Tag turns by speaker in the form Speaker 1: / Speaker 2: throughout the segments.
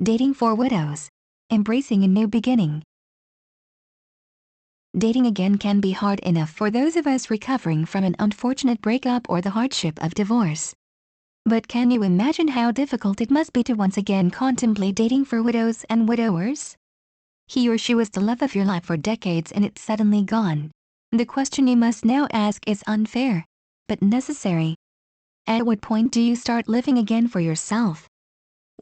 Speaker 1: Dating for widows. Embracing a new beginning. Dating again can be hard enough for those of us recovering from an unfortunate breakup or the hardship of divorce. But can you imagine how difficult it must be to once again contemplate dating for widows and widowers? He or she was the love of your life for decades and it's suddenly gone. The question you must now ask is unfair, but necessary. At what point do you start living again for yourself?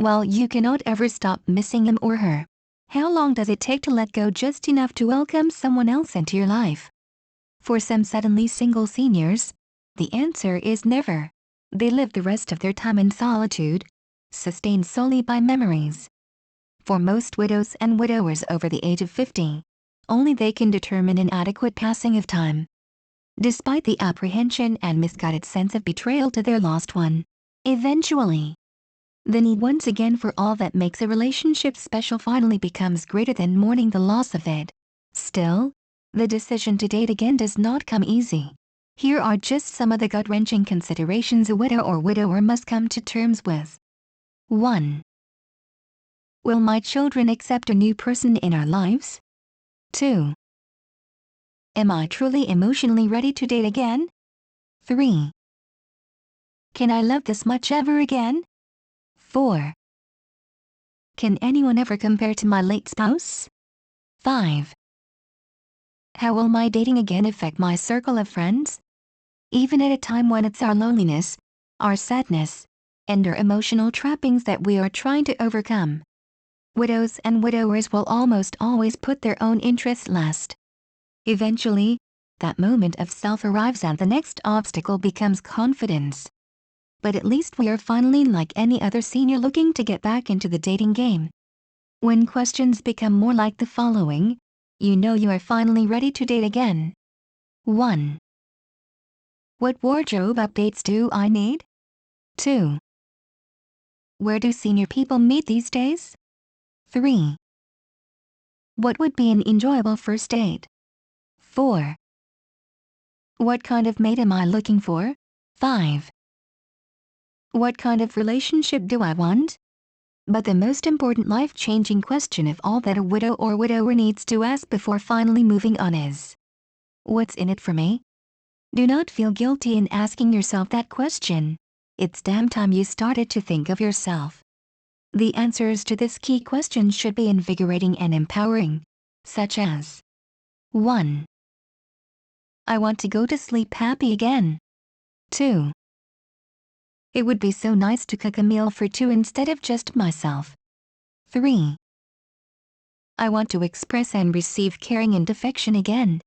Speaker 1: Well, you cannot ever stop missing him or her. How long does it take to let go just enough to welcome someone else into your life? For some suddenly single seniors, the answer is never. They live the rest of their time in solitude, sustained solely by memories. For most widows and widowers over the age of 50, only they can determine an adequate passing of time. Despite the apprehension and misguided sense of betrayal to their lost one, eventually, the need once again for all that makes a relationship special finally becomes greater than mourning the loss of it. Still, the decision to date again does not come easy. Here are just some of the gut-wrenching considerations a widow or widower must come to terms with. 1. Will my children accept a new person in our lives? 2. Am I truly emotionally ready to date again? 3. Can I love this much ever again? 4. Can anyone ever compare to my late spouse? 5. How will my dating again affect my circle of friends? Even at a time when it's our loneliness, our sadness, and our emotional trappings that we are trying to overcome. Widows and widowers will almost always put their own interests last. Eventually, that moment of self arrives and the next obstacle becomes confidence. But at least we are finally like any other senior looking to get back into the dating game. When questions become more like the following, you know you are finally ready to date again. 1. What wardrobe updates do I need? 2. Where do senior people meet these days? 3. What would be an enjoyable first date? 4. What kind of mate am I looking for? 5. What kind of relationship do I want? But the most important life-changing question of all that a widow or widower needs to ask before finally moving on is, what's in it for me? Do not feel guilty in asking yourself that question. It's damn time you started to think of yourself. The answers to this key question should be invigorating and empowering, such as 1. I want to go to sleep happy again. 2. It would be so nice to cook a meal for two instead of just myself. 3. I want to express and receive caring and affection again.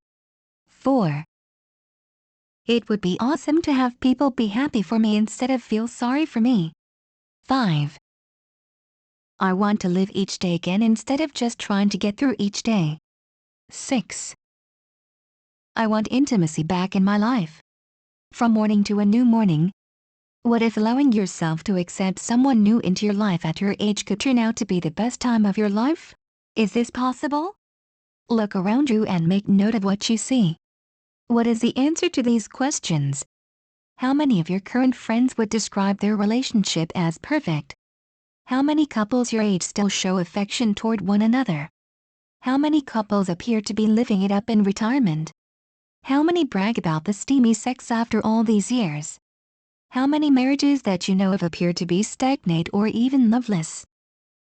Speaker 1: 4. It would be awesome to have people be happy for me instead of feel sorry for me. 5. I want to live each day again instead of just trying to get through each day. 6. I want intimacy back in my life. From morning to a new morning. What if allowing yourself to accept someone new into your life at your age could turn out to be the best time of your life? Is this possible? Look around you and make note of what you see. What is the answer to these questions? How many of your current friends would describe their relationship as perfect? How many couples your age still show affection toward one another? How many couples appear to be living it up in retirement? How many brag about the steamy sex after all these years? How many marriages that you know of appear to be stagnant or even loveless?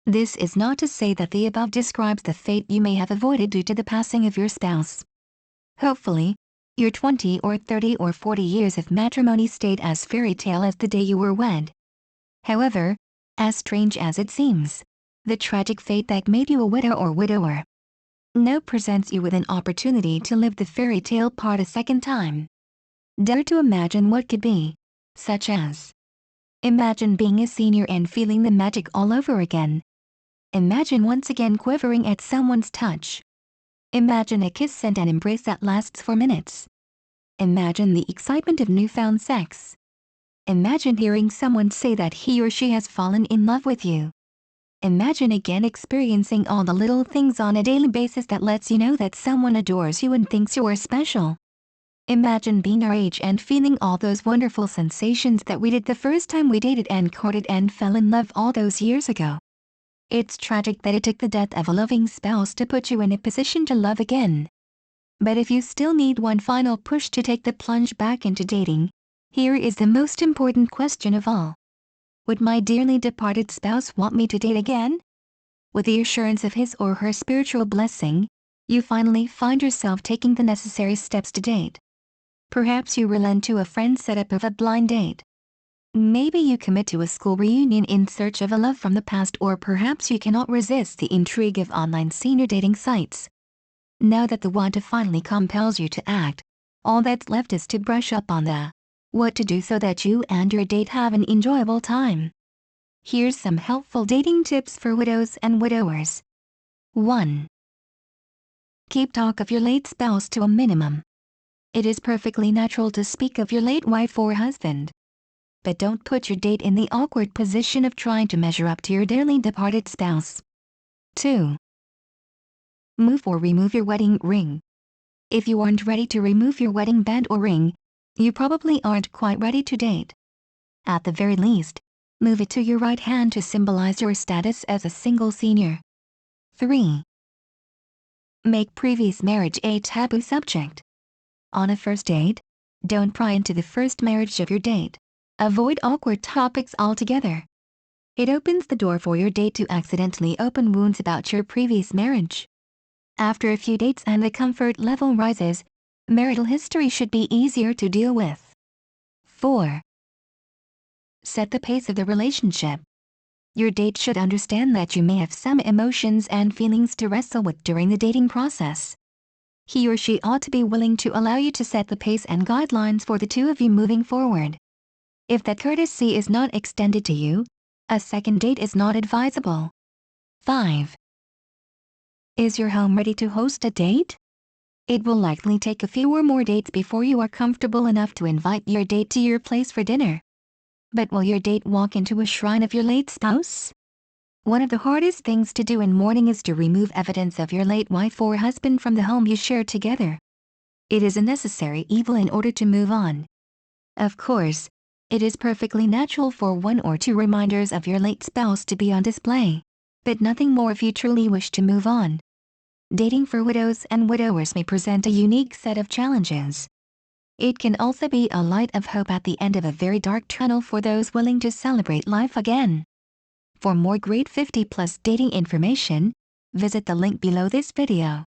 Speaker 1: This is not to say that the above describes the fate you may have avoided due to the passing of your spouse. Hopefully, your 20 or 30 or 40 years of matrimony stayed as fairy tale as the day you were wed. However, as strange as it seems, the tragic fate that made you a widow or widower now presents you with an opportunity to live the fairy tale part a second time. Dare to imagine what could be. Such as, imagine being a senior and feeling the magic all over again. Imagine once again quivering at someone's touch. Imagine a kiss and an embrace that lasts for minutes. Imagine the excitement of newfound sex. Imagine hearing someone say that he or she has fallen in love with you. Imagine again experiencing all the little things on a daily basis that lets you know that someone adores you and thinks you are special. Imagine being our age and feeling all those wonderful sensations that we did the first time we dated and courted and fell in love all those years ago. It's tragic that it took the death of a loving spouse to put you in a position to love again. But if you still need one final push to take the plunge back into dating, here is the most important question of all. Would my dearly departed spouse want me to date again? With the assurance of his or her spiritual blessing, you finally find yourself taking the necessary steps to date. Perhaps you relent to a friend's setup of a blind date. Maybe you commit to a school reunion in search of a love from the past, or perhaps you cannot resist the intrigue of online senior dating sites. Now that the want to finally compels you to act, all that's left is to brush up on the what to do so that you and your date have an enjoyable time. Here's some helpful dating tips for widows and widowers. 1. Keep talk of your late spouse to a minimum. It is perfectly natural to speak of your late wife or husband. But don't put your date in the awkward position of trying to measure up to your dearly departed spouse. 2. Move or remove your wedding ring. If you aren't ready to remove your wedding band or ring, you probably aren't quite ready to date. At the very least, move it to your right hand to symbolize your status as a single senior. 3. Make previous marriage a taboo subject. On a first date, don't pry into the first marriage of your date. Avoid awkward topics altogether. It opens the door for your date to accidentally open wounds about your previous marriage. After a few dates and the comfort level rises, marital history should be easier to deal with. 4. Set the pace of the relationship. Your date should understand that you may have some emotions and feelings to wrestle with during the dating process. He or she ought to be willing to allow you to set the pace and guidelines for the two of you moving forward. If that courtesy is not extended to you, a second date is not advisable. 5. Is your home ready to host a date? It will likely take a few or more dates before you are comfortable enough to invite your date to your place for dinner. But will your date walk into a shrine of your late spouse? One of the hardest things to do in mourning is to remove evidence of your late wife or husband from the home you shared together. It is a necessary evil in order to move on. Of course, it is perfectly natural for one or two reminders of your late spouse to be on display, but nothing more if you truly wish to move on. Dating for widows and widowers may present a unique set of challenges. It can also be a light of hope at the end of a very dark tunnel for those willing to celebrate life again. For more great 50+ dating information, visit the link below this video.